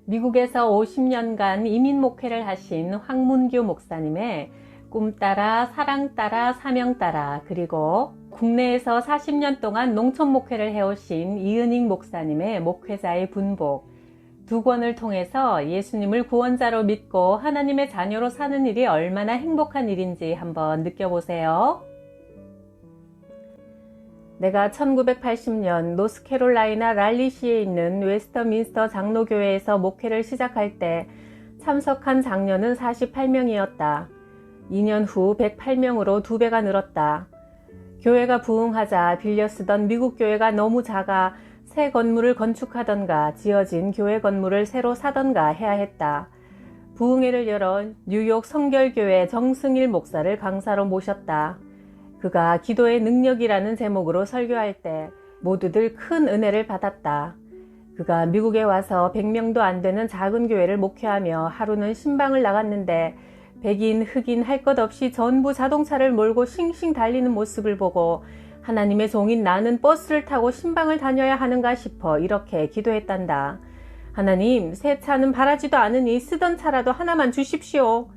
미국에서 50년간 이민 목회를 하신 황문규 목사님의 꿈 따라, 사랑 따라, 사명 따라, 그리고 국내에서 40년 동안 농촌 목회를 해오신 이은익 목사님의 목회자의 분복, 두 권을 통해서 예수님을 구원자로 믿고 하나님의 자녀로 사는 일이 얼마나 행복한 일인지 한번 느껴보세요. 내가 1980년 노스캐롤라이나 랄리시에 있는 웨스터민스터 장로교회에서 목회를 시작할 때 참석한 장로는 48명이었다. 2년 후 108명으로 2배가 늘었다. 교회가 부흥하자 빌려 쓰던 미국 교회가 너무 작아 새 건물을 건축하던가 지어진 교회 건물을 새로 사던가 해야 했다. 부흥회를 열어 뉴욕 성결교회 정승일 목사를 강사로 모셨다. 그가 기도의 능력이라는 제목으로 설교할 때 모두들 큰 은혜를 받았다. 그가 미국에 와서 100명도 안 되는 작은 교회를 목회하며 하루는 신방을 나갔는데 백인, 흑인 할 것 없이 전부 자동차를 몰고 싱싱 달리는 모습을 보고 하나님의 종인 나는 버스를 타고 신방을 다녀야 하는가 싶어 이렇게 기도했단다. 하나님, 새 차는 바라지도 않으니 쓰던 차라도 하나만 주십시오.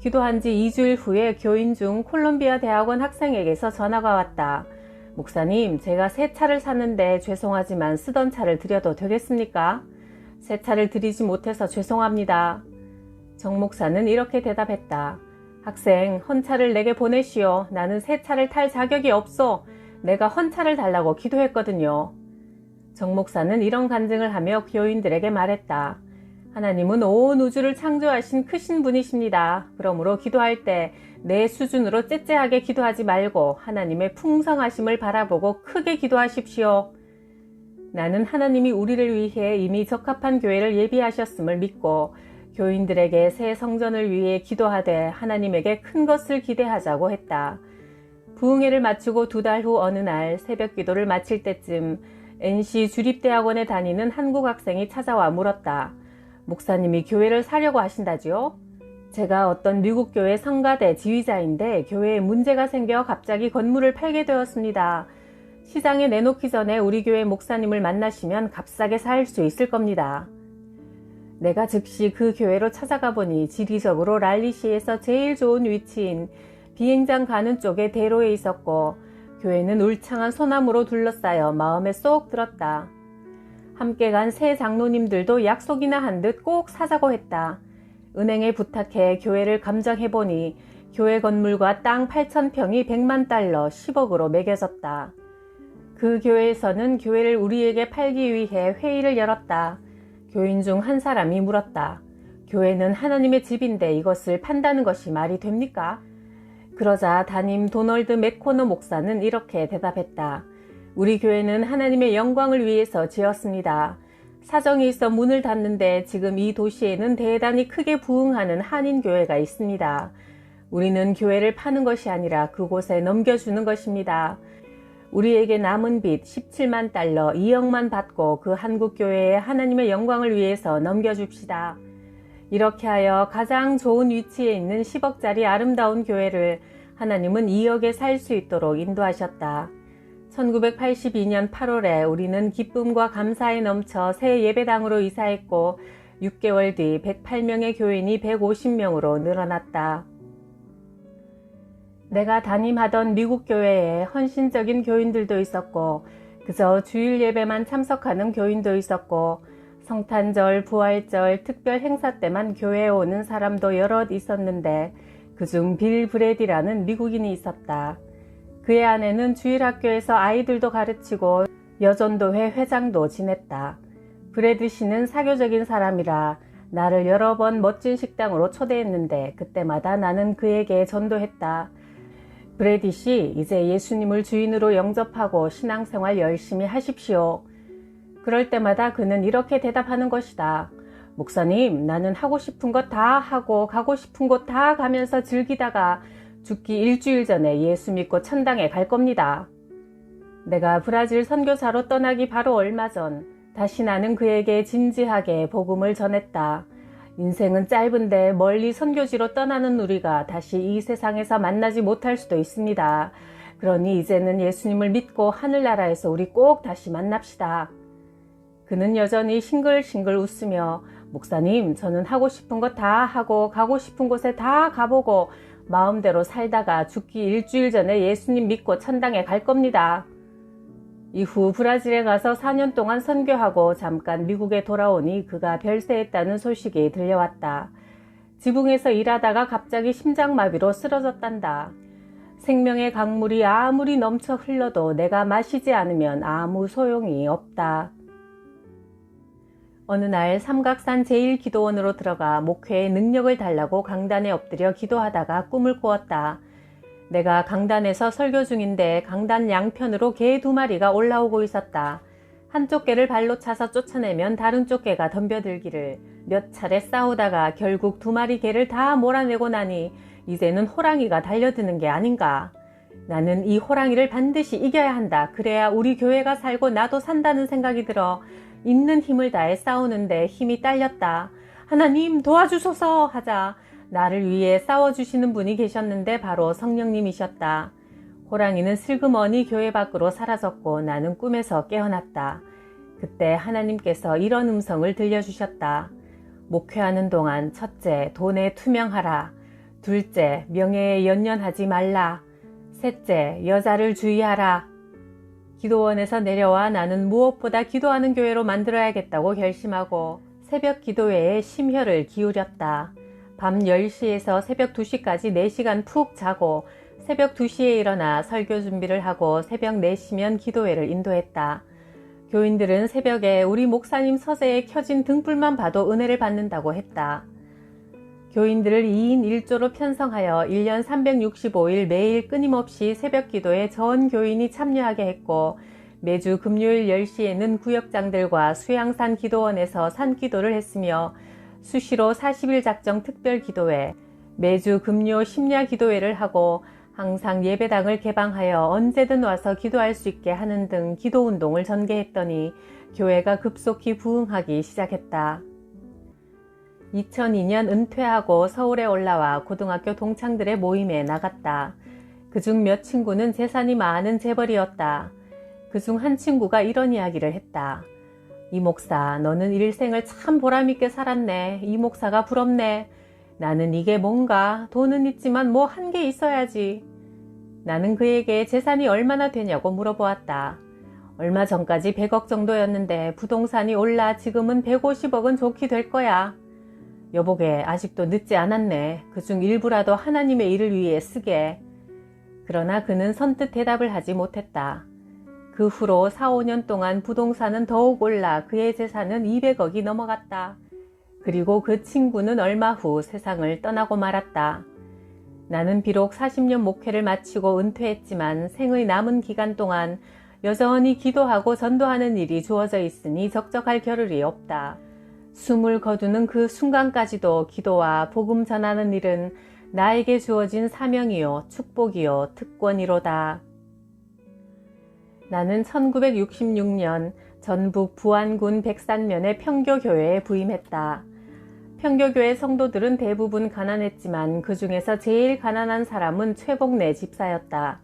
기도한 지 2주일 후에 교인 중 콜롬비아 대학원 학생에게서 전화가 왔다. 목사님, 제가 새 차를 샀는데 죄송하지만 쓰던 차를 드려도 되겠습니까? 새 차를 드리지 못해서 죄송합니다. 정 목사는 이렇게 대답했다. 학생, 헌차를 내게 보내시오. 나는 새 차를 탈 자격이 없어. 내가 헌차를 달라고 기도했거든요. 정 목사는 이런 간증을 하며 교인들에게 말했다. 하나님은 온 우주를 창조하신 크신 분이십니다. 그러므로 기도할 때 내 수준으로 째째하게 기도하지 말고 하나님의 풍성하심을 바라보고 크게 기도하십시오. 나는 하나님이 우리를 위해 이미 적합한 교회를 예비하셨음을 믿고 교인들에게 새 성전을 위해 기도하되 하나님에게 큰 것을 기대하자고 했다. 부흥회를 마치고 2달 후 어느 날 새벽 기도를 마칠 때쯤 NC 주립대학원에 다니는 한국 학생이 찾아와 물었다. 목사님이 교회를 사려고 하신다지요? 제가 어떤 미국 교회 성가대 지휘자인데 교회에 문제가 생겨 갑자기 건물을 팔게 되었습니다. 시장에 내놓기 전에 우리 교회 목사님을 만나시면 값싸게 살 수 있을 겁니다. 내가 즉시 그 교회로 찾아가 보니 지리적으로 랄리시에서 제일 좋은 위치인 비행장 가는 쪽에 대로에 있었고 교회는 울창한 소나무로 둘러싸여 마음에 쏙 들었다. 함께 간 새 장로님들도 약속이나 한 듯 꼭 사자고 했다. 은행에 부탁해 교회를 감정해보니 교회 건물과 땅 8,000평이 100만 달러 10억으로 매겨졌다. 그 교회에서는 교회를 우리에게 팔기 위해 회의를 열었다. 교인 중 한 사람이 물었다. 교회는 하나님의 집인데 이것을 판다는 것이 말이 됩니까? 그러자 담임 도널드 맥코너 목사는 이렇게 대답했다. 우리 교회는 하나님의 영광을 위해서 지었습니다. 사정이 있어 문을 닫는데 지금 이 도시에는 대단히 크게 부흥하는 한인교회가 있습니다. 우리는 교회를 파는 것이 아니라 그곳에 넘겨주는 것입니다. 우리에게 남은 빚 17만 달러 2억만 받고 그 한국교회에 하나님의 영광을 위해서 넘겨줍시다. 이렇게 하여 가장 좋은 위치에 있는 10억짜리 아름다운 교회를 하나님은 2억에 살 수 있도록 인도하셨다. 1982년 8월에 우리는 기쁨과 감사에 넘쳐 새 예배당으로 이사했고 6개월 뒤 108명의 교인이 150명으로 늘어났다. 내가 담임하던 미국 교회에 헌신적인 교인들도 있었고 그저 주일 예배만 참석하는 교인도 있었고 성탄절, 부활절, 특별 행사 때만 교회에 오는 사람도 여럿 있었는데 그중 빌 브래디라는 미국인이 있었다. 그의 아내는 주일학교에서 아이들도 가르치고 여전도회 회장도 지냈다. 브래드 씨는 사교적인 사람이라 나를 여러 번 멋진 식당으로 초대했는데 그때마다 나는 그에게 전도했다. 브래디 씨, 이제 예수님을 주인으로 영접하고 신앙생활 열심히 하십시오. 그럴 때마다 그는 이렇게 대답하는 것이다. 목사님, 나는 하고 싶은 것 다 하고 가고 싶은 곳 다 가면서 즐기다가 죽기 일주일 전에 예수 믿고 천당에 갈 겁니다. 내가 브라질 선교사로 떠나기 바로 얼마 전 다시 나는 그에게 진지하게 복음을 전했다. 인생은 짧은데 멀리 선교지로 떠나는 우리가 다시 이 세상에서 만나지 못할 수도 있습니다. 그러니 이제는 예수님을 믿고 하늘나라에서 우리 꼭 다시 만납시다. 그는 여전히 싱글싱글 웃으며 목사님, 저는 하고 싶은 거 다 하고 가고 싶은 곳에 다 가보고 마음대로 살다가 죽기 일주일 전에 예수님 믿고 천당에 갈 겁니다. 이후 브라질에 가서 4년 동안 선교하고 잠깐 미국에 돌아오니 그가 별세했다는 소식이 들려왔다. 지붕에서 일하다가 갑자기 심장마비로 쓰러졌단다. 생명의 강물이 아무리 넘쳐 흘러도 내가 마시지 않으면 아무 소용이 없다. 어느 날 삼각산 제1기도원으로 들어가 목회의 능력을 달라고 강단에 엎드려 기도하다가 꿈을 꾸었다. 내가 강단에서 설교 중인데 강단 양편으로 개 2마리가 올라오고 있었다. 한쪽 개를 발로 차서 쫓아내면 다른 쪽 개가 덤벼들기를. 몇 차례 싸우다가 결국 2마리 개를 다 몰아내고 나니 이제는 호랑이가 달려드는 게 아닌가. 나는 이 호랑이를 반드시 이겨야 한다. 그래야 우리 교회가 살고 나도 산다는 생각이 들어 있는 힘을 다해 싸우는데 힘이 딸렸다. 하나님 도와주소서 하자 나를 위해 싸워주시는 분이 계셨는데 바로 성령님이셨다. 호랑이는 슬그머니 교회 밖으로 사라졌고 나는 꿈에서 깨어났다. 그때 하나님께서 이런 음성을 들려주셨다. 목회하는 동안 첫째, 돈에 투명하라. 둘째, 명예에 연연하지 말라. 셋째, 여자를 주의하라. 기도원에서 내려와 나는 무엇보다 기도하는 교회로 만들어야겠다고 결심하고 새벽 기도회에 심혈을 기울였다. 밤 10시에서 새벽 2시까지 4시간 푹 자고 새벽 2시에 일어나 설교 준비를 하고 새벽 4시면 기도회를 인도했다. 교인들은 새벽에 우리 목사님 서재에 켜진 등불만 봐도 은혜를 받는다고 했다. 교인들을 2인 1조로 편성하여 1년 365일 매일 끊임없이 새벽 기도에 전 교인이 참여하게 했고 매주 금요일 10시에는 구역장들과 수양산 기도원에서 산기도를 했으며 수시로 40일 작정 특별 기도회, 매주 금요 심야 기도회를 하고 항상 예배당을 개방하여 언제든 와서 기도할 수 있게 하는 등 기도운동을 전개했더니 교회가 급속히 부흥하기 시작했다. 2002년 은퇴하고 서울에 올라와 고등학교 동창들의 모임에 나갔다. 그중 몇 친구는 재산이 많은 재벌이었다. 그중 한 친구가 이런 이야기를 했다. 이 목사, 너는 일생을 참 보람있게 살았네. 이 목사가 부럽네. 나는 이게 뭔가 돈은 있지만 뭐 한 게 있어야지. 나는 그에게 재산이 얼마나 되냐고 물어보았다. 얼마 전까지 100억 정도였는데 부동산이 올라 지금은 150억은 좋게 될 거야. 여보게 아직도 늦지 않았네. 그중 일부라도 하나님의 일을 위해 쓰게. 그러나 그는 선뜻 대답을 하지 못했다. 그 후로 4, 5년 동안 부동산은 더욱 올라 그의 재산은 200억이 넘어갔다. 그리고 그 친구는 얼마 후 세상을 떠나고 말았다. 나는 비록 40년 목회를 마치고 은퇴했지만 생의 남은 기간 동안 여전히 기도하고 전도하는 일이 주어져 있으니 적적할 겨를이 없다. 숨을 거두는 그 순간까지도 기도와 복음 전하는 일은 나에게 주어진 사명이요 축복이요 특권이로다. 나는 1966년 전북 부안군 백산면의 평교교회에 부임했다. 평교교회 성도들은 대부분 가난했지만 그 중에서 제일 가난한 사람은 최복래 집사였다.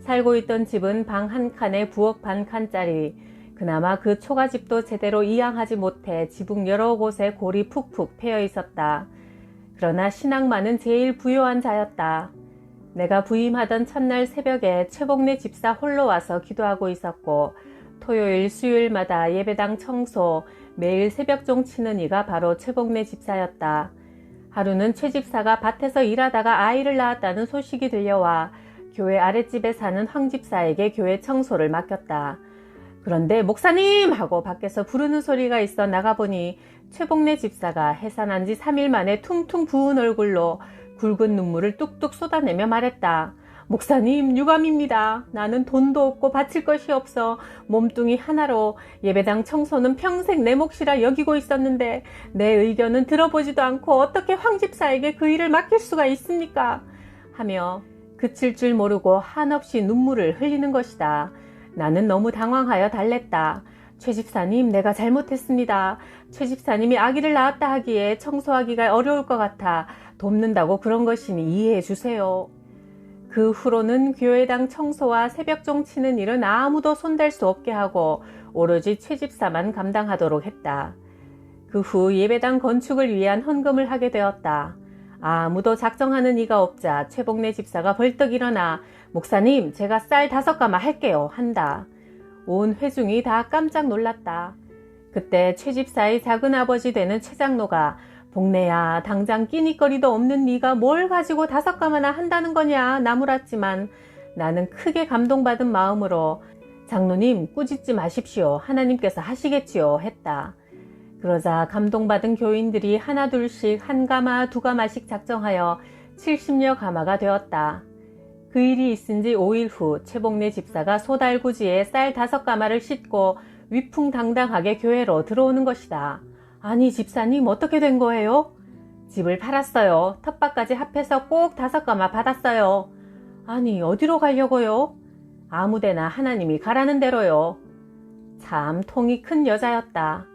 살고 있던 집은 방 한 칸에 부엌 반 칸짜리, 그나마 그 초가집도 제대로 이양하지 못해 지붕 여러 곳에 골이 푹푹 패여 있었다. 그러나 신앙만은 제일 부유한 자였다. 내가 부임하던 첫날 새벽에 최복래 집사 홀로 와서 기도하고 있었고 토요일 수요일마다 예배당 청소, 매일 새벽종 치는 이가 바로 최복래 집사였다. 하루는 최 집사가 밭에서 일하다가 아이를 낳았다는 소식이 들려와 교회 아랫집에 사는 황 집사에게 교회 청소를 맡겼다. 그런데 목사님! 하고 밖에서 부르는 소리가 있어 나가보니 최복래 집사가 해산한 지 3일 만에 퉁퉁 부은 얼굴로 굵은 눈물을 뚝뚝 쏟아내며 말했다. 목사님, 유감입니다. 나는 돈도 없고 바칠 것이 없어 몸뚱이 하나로 예배당 청소는 평생 내 몫이라 여기고 있었는데 내 의견은 들어보지도 않고 어떻게 황 집사에게 그 일을 맡길 수가 있습니까? 하며 그칠 줄 모르고 한없이 눈물을 흘리는 것이다. 나는 너무 당황하여 달랬다. 최 집사님, 내가 잘못했습니다. 최 집사님이 아기를 낳았다 하기에 청소하기가 어려울 것 같아 돕는다고 그런 것이니 이해해 주세요. 그 후로는 교회당 청소와 새벽종 치는 일은 아무도 손댈 수 없게 하고 오로지 최 집사만 감당하도록 했다. 그 후 예배당 건축을 위한 헌금을 하게 되었다. 아무도 작정하는 이가 없자 최복래 집사가 벌떡 일어나 목사님, 제가 쌀 5가마 할게요 한다. 온 회중이 다 깜짝 놀랐다. 그때 최 집사의 작은아버지 되는 최 장로가 복래야, 당장 끼니거리도 없는 네가 뭘 가지고 5가마나 한다는 거냐 나무랐지만 나는 크게 감동받은 마음으로 장로님 꾸짖지 마십시오. 하나님께서 하시겠지요 했다. 그러자 감동받은 교인들이 하나둘씩 1가마, 2가마씩 작정하여 70여 가마가 되었다. 그 일이 있은 지 5일 후 최복래 집사가 소달구지에 쌀 5가마를 싣고 위풍당당하게 교회로 들어오는 것이다. 아니 집사님 어떻게 된 거예요? 집을 팔았어요. 텃밭까지 합해서 꼭 5가마 받았어요. 아니 어디로 가려고요? 아무데나 하나님이 가라는 대로요. 참 통이 큰 여자였다.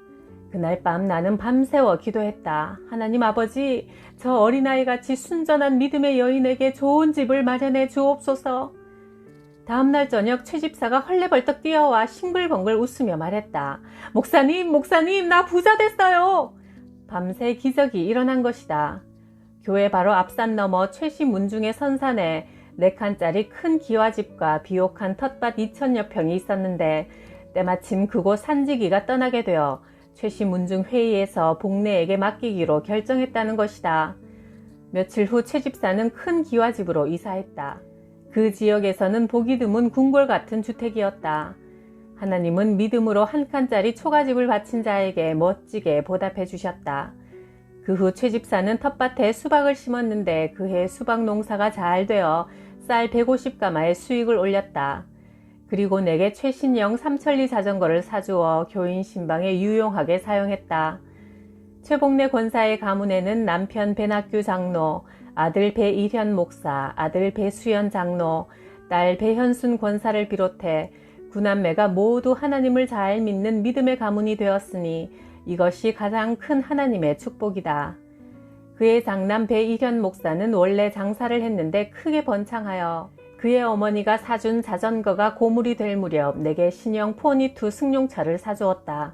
그날 밤 나는 밤새워 기도했다. 하나님 아버지, 저 어린아이같이 순전한 믿음의 여인에게 좋은 집을 마련해 주옵소서. 다음날 저녁 최 집사가 헐레벌떡 뛰어와 싱글벙글 웃으며 말했다. 목사님, 나 부자 됐어요. 밤새 기적이 일어난 것이다. 교회 바로 앞산 너머 최씨 문중의 선산에 4칸짜리 큰 기와집과 비옥한 텃밭 2000여 평이 있었는데 때마침 그곳 산지기가 떠나게 되어 최씨 문중 회의에서 복래에게 맡기기로 결정했다는 것이다. 며칠 후 최 집사는 큰 기와집으로 이사했다. 그 지역에서는 보기 드문 궁궐 같은 주택이었다. 하나님은 믿음으로 1칸짜리 초가집을 바친 자에게 멋지게 보답해 주셨다. 그 후 최 집사는 텃밭에 수박을 심었는데 그해 수박 농사가 잘 되어 쌀 150가마의 수익을 올렸다. 그리고 내게 최신형 삼천리 자전거를 사주어 교인 신방에 유용하게 사용했다. 최복래 권사의 가문에는 남편 배낙규 장로, 아들 배일현 목사, 아들 배수연 장로, 딸 배현순 권사를 비롯해 9남매가 모두 하나님을 잘 믿는 믿음의 가문이 되었으니 이것이 가장 큰 하나님의 축복이다. 그의 장남 배일현 목사는 원래 장사를 했는데 크게 번창하여 그의 어머니가 사준 자전거가 고물이 될 무렵 내게 신형 포니2 승용차를 사주었다.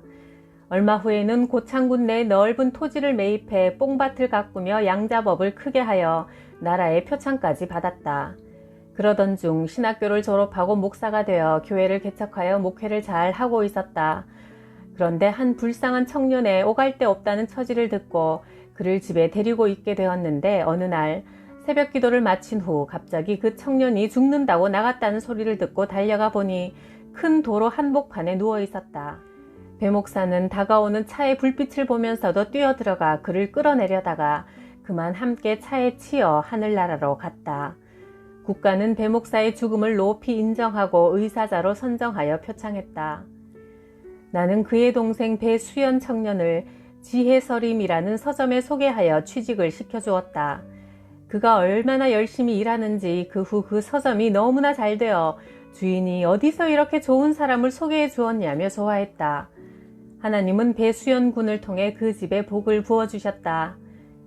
얼마 후에는 고창군 내 넓은 토지를 매입해 뽕밭을 가꾸며 양잡업을 크게 하여 나라의 표창까지 받았다. 그러던 중 신학교를 졸업하고 목사가 되어 교회를 개척하여 목회를 잘 하고 있었다. 그런데 한 불쌍한 청년의 오갈 데 없다는 처지를 듣고 그를 집에 데리고 있게 되었는데 어느 날 새벽 기도를 마친 후 갑자기 그 청년이 죽는다고 나갔다는 소리를 듣고 달려가 보니 큰 도로 한복판에 누워 있었다. 배 목사는 다가오는 차의 불빛을 보면서도 뛰어들어가 그를 끌어내려다가 그만 함께 차에 치여 하늘나라로 갔다. 국가는 배 목사의 죽음을 높이 인정하고 의사자로 선정하여 표창했다. 나는 그의 동생 배수연 청년을 지혜서림이라는 서점에 소개하여 취직을 시켜주었다. 그가 얼마나 열심히 일하는지 그 후 그 서점이 너무나 잘 되어 주인이 어디서 이렇게 좋은 사람을 소개해 주었냐며 좋아했다. 하나님은 배수연 군을 통해 그 집에 복을 부어주셨다.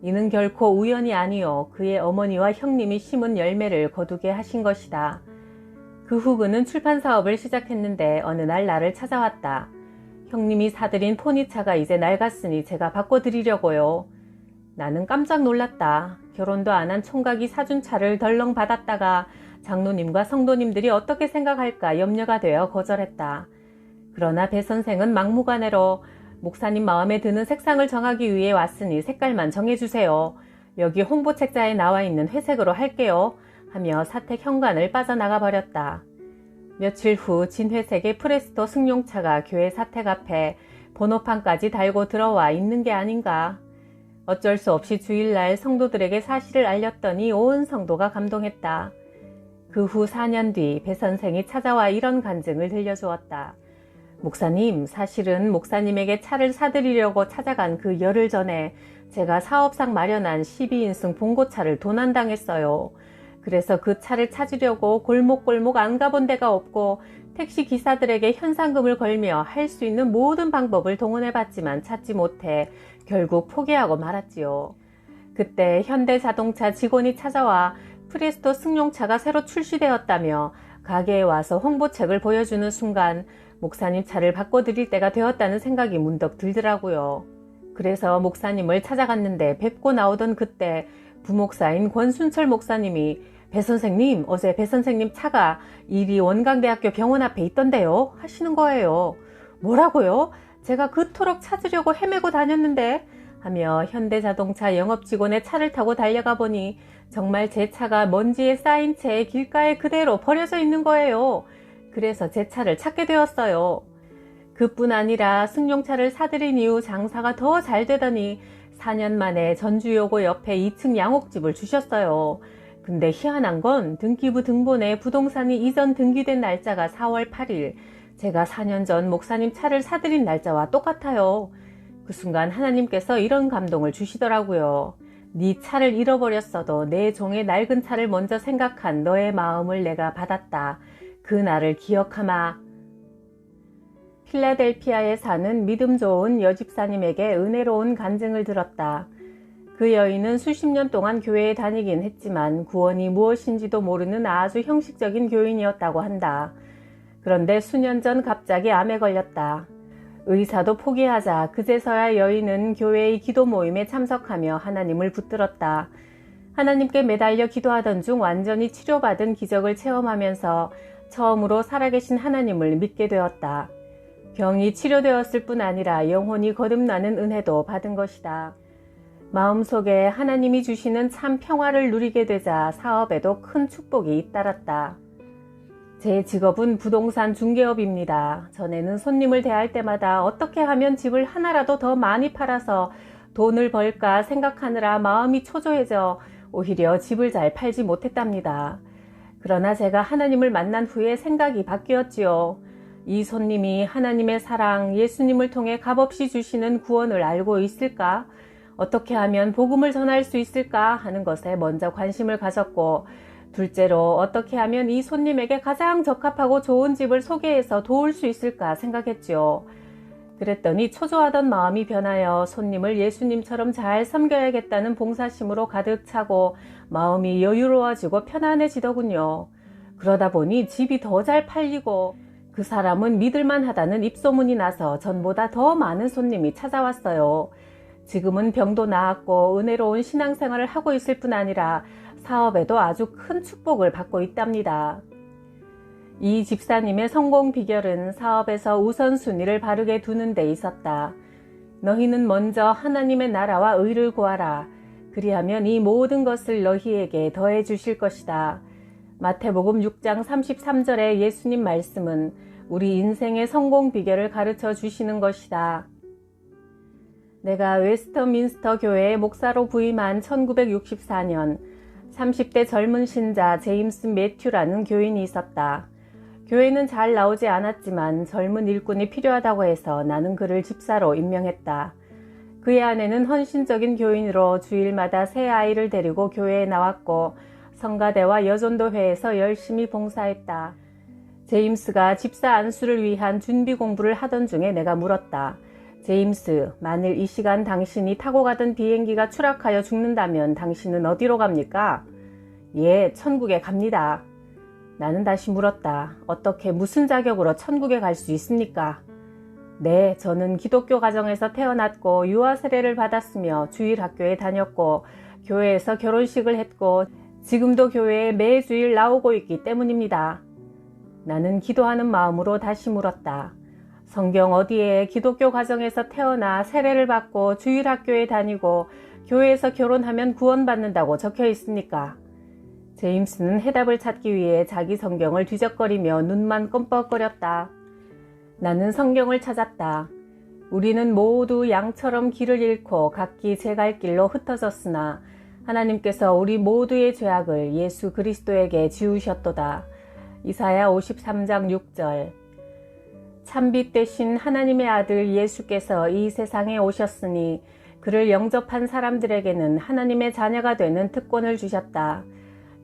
이는 결코 우연이 아니요 그의 어머니와 형님이 심은 열매를 거두게 하신 것이다. 그 후 그는 출판 사업을 시작했는데 어느 날 나를 찾아왔다. 형님이 사들인 포니차가 이제 낡았으니 제가 바꿔드리려고요. 나는 깜짝 놀랐다. 결혼도 안 한 총각이 사준 차를 덜렁 받았다가 장로님과 성도님들이 어떻게 생각할까 염려가 되어 거절했다. 그러나 배 선생은 막무가내로 목사님 마음에 드는 색상을 정하기 위해 왔으니 색깔만 정해주세요. 여기 홍보책자에 나와 있는 회색으로 할게요. 하며 사택 현관을 빠져나가 버렸다. 며칠 후 진회색의 프레스토 승용차가 교회 사택 앞에 번호판까지 달고 들어와 있는 게 아닌가. 어쩔 수 없이 주일날 성도들에게 사실을 알렸더니 온 성도가 감동했다. 그 후 4년 뒤 배 선생이 찾아와 이런 간증을 들려주었다. 목사님, 사실은 목사님에게 차를 사드리려고 찾아간 그 열흘 전에 제가 사업상 마련한 12인승 봉고차를 도난당했어요. 그래서 그 차를 찾으려고 골목골목 안 가본 데가 없고 택시 기사들에게 현상금을 걸며 할 수 있는 모든 방법을 동원해봤지만 찾지 못해 결국 포기하고 말았지요. 그때 현대자동차 직원이 찾아와 프레스토 승용차가 새로 출시되었다며 가게에 와서 홍보책을 보여주는 순간 목사님 차를 바꿔드릴 때가 되었다는 생각이 문득 들더라고요. 그래서 목사님을 찾아갔는데 뵙고 나오던 그때 부목사인 권순철 목사님이 배 선생님, 어제 배 선생님 차가 이리 원광대학교 병원 앞에 있던데요 하시는 거예요. 뭐라고요? 제가 그토록 찾으려고 헤매고 다녔는데 하며 현대자동차 영업직원의 차를 타고 달려가 보니 정말 제 차가 먼지에 쌓인 채 길가에 그대로 버려져 있는 거예요. 그래서 제 차를 찾게 되었어요. 그뿐 아니라 승용차를 사들인 이후 장사가 더 잘 되더니 4년 만에 전주요고 옆에 2층 양옥집을 주셨어요. 근데 희한한 건 등기부 등본에 부동산이 이전 등기된 날짜가 4월 8일, 제가 4년 전 목사님 차를 사들인 날짜와 똑같아요. 그 순간 하나님께서 이런 감동을 주시더라고요. 네 차를 잃어버렸어도 내 종의 낡은 차를 먼저 생각한 너의 마음을 내가 받았다. 그 날을 기억하마. 필라델피아에 사는 믿음 좋은 여집사님에게 은혜로운 간증을 들었다. 그 여인은 수십 년 동안 교회에 다니긴 했지만 구원이 무엇인지도 모르는 아주 형식적인 교인이었다고 한다. 그런데 수년 전 갑자기 암에 걸렸다. 의사도 포기하자 그제서야 여인은 교회의 기도 모임에 참석하며 하나님을 붙들었다. 하나님께 매달려 기도하던 중 완전히 치료받은 기적을 체험하면서 처음으로 살아계신 하나님을 믿게 되었다. 병이 치료되었을 뿐 아니라 영혼이 거듭나는 은혜도 받은 것이다. 마음속에 하나님이 주시는 참 평화를 누리게 되자 사업에도 큰 축복이 잇따랐다. 제 직업은 부동산 중개업입니다. 전에는 손님을 대할 때마다 어떻게 하면 집을 하나라도 더 많이 팔아서 돈을 벌까 생각하느라 마음이 초조해져 오히려 집을 잘 팔지 못했답니다. 그러나 제가 하나님을 만난 후에 생각이 바뀌었지요. 이 손님이 하나님의 사랑, 예수님을 통해 값없이 주시는 구원을 알고 있을까? 어떻게 하면 복음을 전할 수 있을까 하는 것에 먼저 관심을 가졌고, 둘째로 어떻게 하면 이 손님에게 가장 적합하고 좋은 집을 소개해서 도울 수 있을까 생각했지요. 그랬더니 초조하던 마음이 변하여 손님을 예수님처럼 잘 섬겨야겠다는 봉사심으로 가득 차고 마음이 여유로워지고 편안해지더군요. 그러다 보니 집이 더 잘 팔리고 그 사람은 믿을만하다는 입소문이 나서 전보다 더 많은 손님이 찾아왔어요. 지금은 병도 나았고 은혜로운 신앙생활을 하고 있을 뿐 아니라 사업에도 아주 큰 축복을 받고 있답니다. 이 집사님의 성공 비결은 사업에서 우선순위를 바르게 두는 데 있었다. 너희는 먼저 하나님의 나라와 의를 구하라. 그리하면 이 모든 것을 너희에게 더해 주실 것이다. 마태복음 6장 33절의 예수님 말씀은 우리 인생의 성공 비결을 가르쳐 주시는 것이다. 내가 웨스터민스터 교회의 목사로 부임한 1964년 30대 젊은 신자 제임스 매튜라는 교인이 있었다. 교회는 잘 나오지 않았지만 젊은 일꾼이 필요하다고 해서 나는 그를 집사로 임명했다. 그의 아내는 헌신적인 교인으로 주일마다 새 아이를 데리고 교회에 나왔고 성가대와 여전도회에서 열심히 봉사했다. 제임스가 집사 안수를 위한 준비 공부를 하던 중에 내가 물었다. 제임스, 만일 이 시간 당신이 타고 가던 비행기가 추락하여 죽는다면 당신은 어디로 갑니까? 예, 천국에 갑니다. 나는 다시 물었다. 어떻게 무슨 자격으로 천국에 갈 수 있습니까? 네, 저는 기독교 가정에서 태어났고 유아 세례를 받았으며 주일학교에 다녔고 교회에서 결혼식을 했고 지금도 교회에 매주일 나오고 있기 때문입니다. 나는 기도하는 마음으로 다시 물었다. 성경 어디에 기독교 가정에서 태어나 세례를 받고 주일학교에 다니고 교회에서 결혼하면 구원받는다고 적혀 있습니까? 제임스는 해답을 찾기 위해 자기 성경을 뒤적거리며 눈만 껌뻑거렸다. 나는 성경을 찾았다. 우리는 모두 양처럼 길을 잃고 각기 제 갈 길로 흩어졌으나 하나님께서 우리 모두의 죄악을 예수 그리스도에게 지우셨도다. 이사야 53장 6절. 참빛 되신 하나님의 아들 예수께서 이 세상에 오셨으니 그를 영접한 사람들에게는 하나님의 자녀가 되는 특권을 주셨다.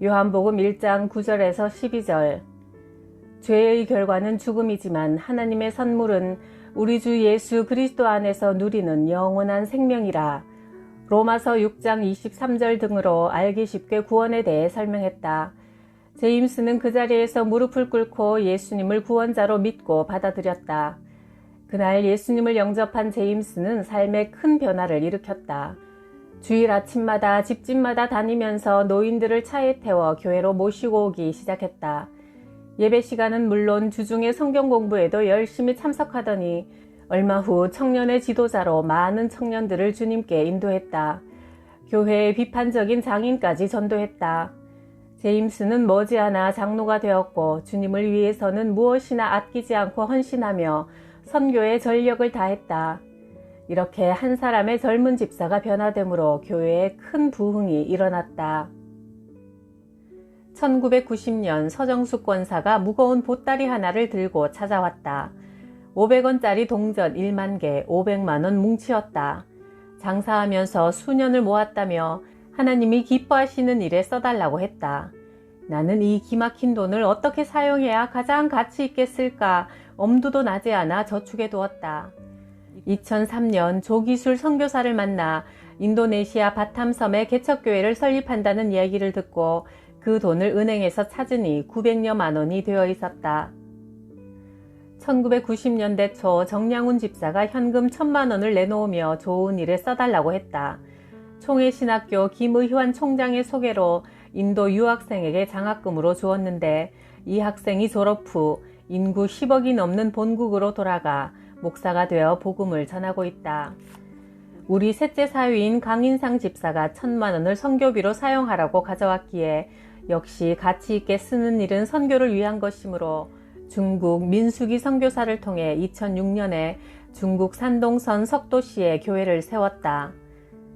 요한복음 1장 9절에서 12절. 죄의 결과는 죽음이지만 하나님의 선물은 우리 주 예수 그리스도 안에서 누리는 영원한 생명이라. 로마서 6장 23절 등으로 알기 쉽게 구원에 대해 설명했다. 제임스는 그 자리에서 무릎을 꿇고 예수님을 구원자로 믿고 받아들였다. 그날 예수님을 영접한 제임스는 삶에 큰 변화를 일으켰다. 주일 아침마다 집집마다 다니면서 노인들을 차에 태워 교회로 모시고 오기 시작했다. 예배 시간은 물론 주중에 성경 공부에도 열심히 참석하더니 얼마 후 청년의 지도자로 많은 청년들을 주님께 인도했다. 교회의 비판적인 장인까지 전도했다. 제임스는 머지않아 장로가 되었고 주님을 위해서는 무엇이나 아끼지 않고 헌신하며 선교에 전력을 다했다. 이렇게 한 사람의 젊은 집사가 변화되므로 교회에 큰 부흥이 일어났다. 1990년 서정숙 권사가 무거운 보따리 하나를 들고 찾아왔다. 500원짜리 동전 1만 개, 500만 원 뭉치였다. 장사하면서 수년을 모았다며 하나님이 기뻐하시는 일에 써달라고 했다. 나는 이 기막힌 돈을 어떻게 사용해야 가장 가치 있게 쓸까 엄두도 나지 않아 저축해 두었다. 2003년 조기술 선교사를 만나 인도네시아 바탐섬에 개척교회를 설립한다는 이야기를 듣고 그 돈을 은행에서 찾으니 900여만 원이 되어 있었다. 1990년대 초 정량훈 집사가 현금 1000만 원을 내놓으며 좋은 일에 써달라고 했다. 총회신학교 김의환 총장의 소개로 인도 유학생에게 장학금으로 주었는데 이 학생이 졸업 후 인구 10억이 넘는 본국으로 돌아가 목사가 되어 복음을 전하고 있다. 우리 셋째 사위인 강인상 집사가 1000만 원을 선교비로 사용하라고 가져왔기에 역시 가치 있게 쓰는 일은 선교를 위한 것이므로 중국 민수기 선교사를 통해 2006년에 중국 산동선 석도시에 교회를 세웠다.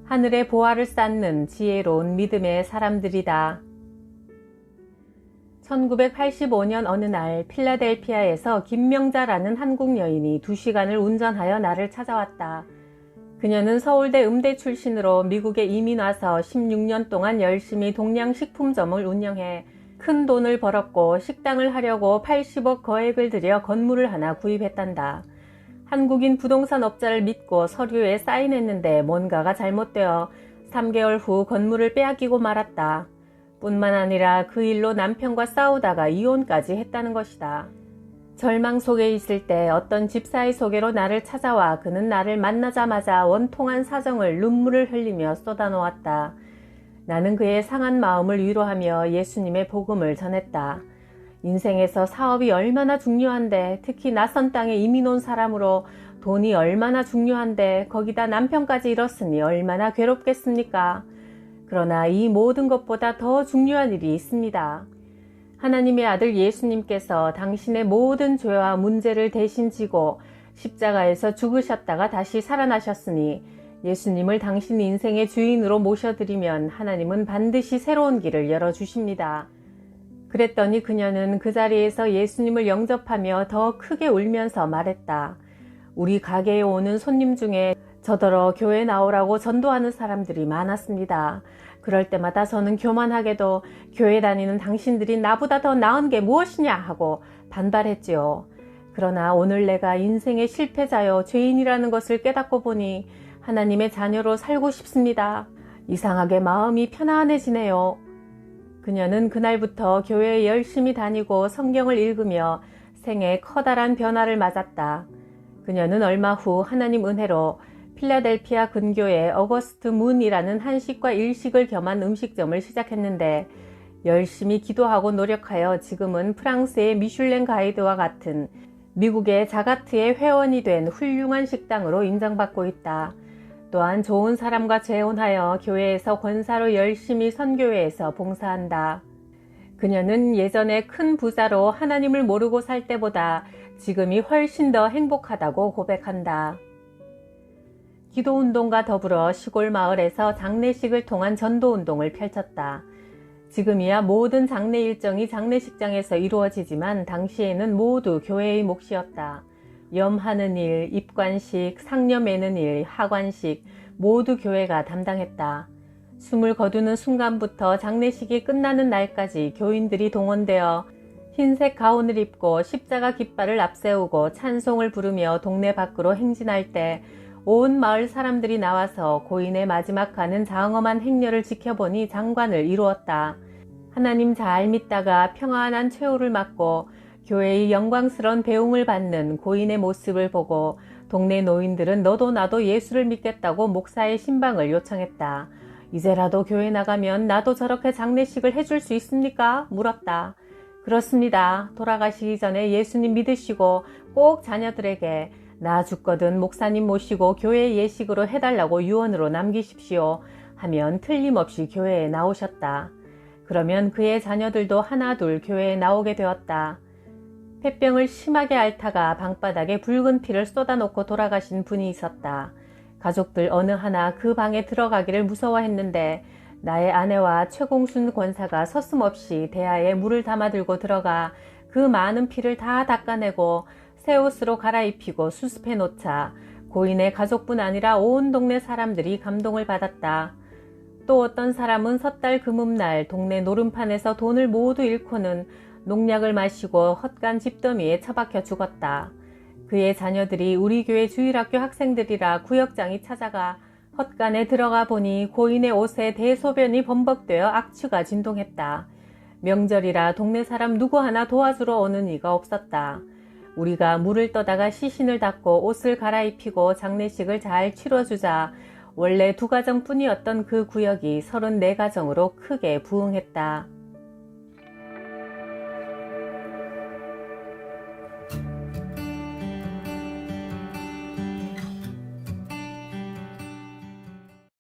하늘의 보화를 쌓는 지혜로운 믿음의 사람들이다. 1985년 어느 날 필라델피아에서 김명자라는 한국 여인이 2시간을 운전하여 나를 찾아왔다. 그녀는 서울대 음대 출신으로 미국에 이민 와서 16년 동안 열심히 동양식품점을 운영해 큰 돈을 벌었고 식당을 하려고 80억 거액을 들여 건물을 하나 구입했단다. 한국인 부동산 업자를 믿고 서류에 사인했는데 뭔가가 잘못되어 3개월 후 건물을 빼앗기고 말았다. 뿐만 아니라 그 일로 남편과 싸우다가 이혼까지 했다는 것이다. 절망 속에 있을 때 어떤 집사의 소개로 나를 찾아와 그는 나를 만나자마자 원통한 사정을 눈물을 흘리며 쏟아놓았다. 나는 그의 상한 마음을 위로하며 예수님의 복음을 전했다. 인생에서 사업이 얼마나 중요한데, 특히 낯선 땅에 이민 온 사람으로 돈이 얼마나 중요한데 거기다 남편까지 잃었으니 얼마나 괴롭겠습니까? 그러나 이 모든 것보다 더 중요한 일이 있습니다. 하나님의 아들 예수님께서 당신의 모든 죄와 문제를 대신 지고 십자가에서 죽으셨다가 다시 살아나셨으니 예수님을 당신 인생의 주인으로 모셔드리면 하나님은 반드시 새로운 길을 열어주십니다. 그랬더니 그녀는 그 자리에서 예수님을 영접하며 더 크게 울면서 말했다. 우리 가게에 오는 손님 중에 저더러 교회 나오라고 전도하는 사람들이 많았습니다. 그럴 때마다 저는 교만하게도 교회 다니는 당신들이 나보다 더 나은 게 무엇이냐 하고 반발했지요. 그러나 오늘 내가 인생의 실패자여 죄인이라는 것을 깨닫고 보니 하나님의 자녀로 살고 싶습니다. 이상하게 마음이 편안해지네요. 그녀는 그날부터 교회에 열심히 다니고 성경을 읽으며 생애 커다란 변화를 맞았다. 그녀는 얼마 후 하나님 은혜로 필라델피아 근교에 어거스트 문이라는 한식과 일식을 겸한 음식점을 시작했는데 열심히 기도하고 노력하여 지금은 프랑스의 미슐랭 가이드와 같은 미국의 자가트의 회원이 된 훌륭한 식당으로 인정받고 있다. 또한 좋은 사람과 재혼하여 교회에서 권사로 열심히 선교회에서 봉사한다. 그녀는 예전에 큰 부자로 하나님을 모르고 살 때보다 지금이 훨씬 더 행복하다고 고백한다. 기도운동과 더불어 시골 마을에서 장례식을 통한 전도운동을 펼쳤다. 지금이야 모든 장례 일정이 장례식장에서 이루어지지만 당시에는 모두 교회의 몫이었다. 염하는 일, 입관식, 상녀 매는 일, 하관식 모두 교회가 담당했다. 숨을 거두는 순간부터 장례식이 끝나는 날까지 교인들이 동원되어 흰색 가운을 입고 십자가 깃발을 앞세우고 찬송을 부르며 동네 밖으로 행진할 때 온 마을 사람들이 나와서 고인의 마지막 가는 장엄한 행렬을 지켜보니 장관을 이루었다. 하나님 잘 믿다가 평안한 최후를 맞고 교회의 영광스러운 배웅을 받는 고인의 모습을 보고 동네 노인들은 너도 나도 예수를 믿겠다고 목사의 신방을 요청했다. 이제라도 교회 나가면 나도 저렇게 장례식을 해줄 수 있습니까? 물었다. 그렇습니다. 돌아가시기 전에 예수님 믿으시고 꼭 자녀들에게 나 죽거든 목사님 모시고 교회 예식으로 해달라고 유언으로 남기십시오 하면 틀림없이 교회에 나오셨다. 그러면 그의 자녀들도 하나둘 교회에 나오게 되었다. 폐병을 심하게 앓다가 방바닥에 붉은 피를 쏟아놓고 돌아가신 분이 있었다. 가족들 어느 하나 그 방에 들어가기를 무서워했는데 나의 아내와 최공순 권사가 서슴없이 대야에 물을 담아 들고 들어가 그 많은 피를 다 닦아내고 새 옷으로 갈아입히고 수습해 놓자 고인의 가족뿐 아니라 온 동네 사람들이 감동을 받았다. 또 어떤 사람은 섣달 금음날 동네 노름판에서 돈을 모두 잃고는 농약을 마시고 헛간 집더미에 처박혀 죽었다. 그의 자녀들이 우리 교회 주일학교 학생들이라 구역장이 찾아가 헛간에 들어가 보니 고인의 옷에 대소변이 범벅되어 악취가 진동했다. 명절이라 동네 사람 누구 하나 도와주러 오는 이가 없었다. 우리가 물을 떠다가 시신을 닦고 옷을 갈아입히고 장례식을 잘 치러주자 원래 2가정뿐이었던 그 구역이 34가정으로 크게 부흥했다.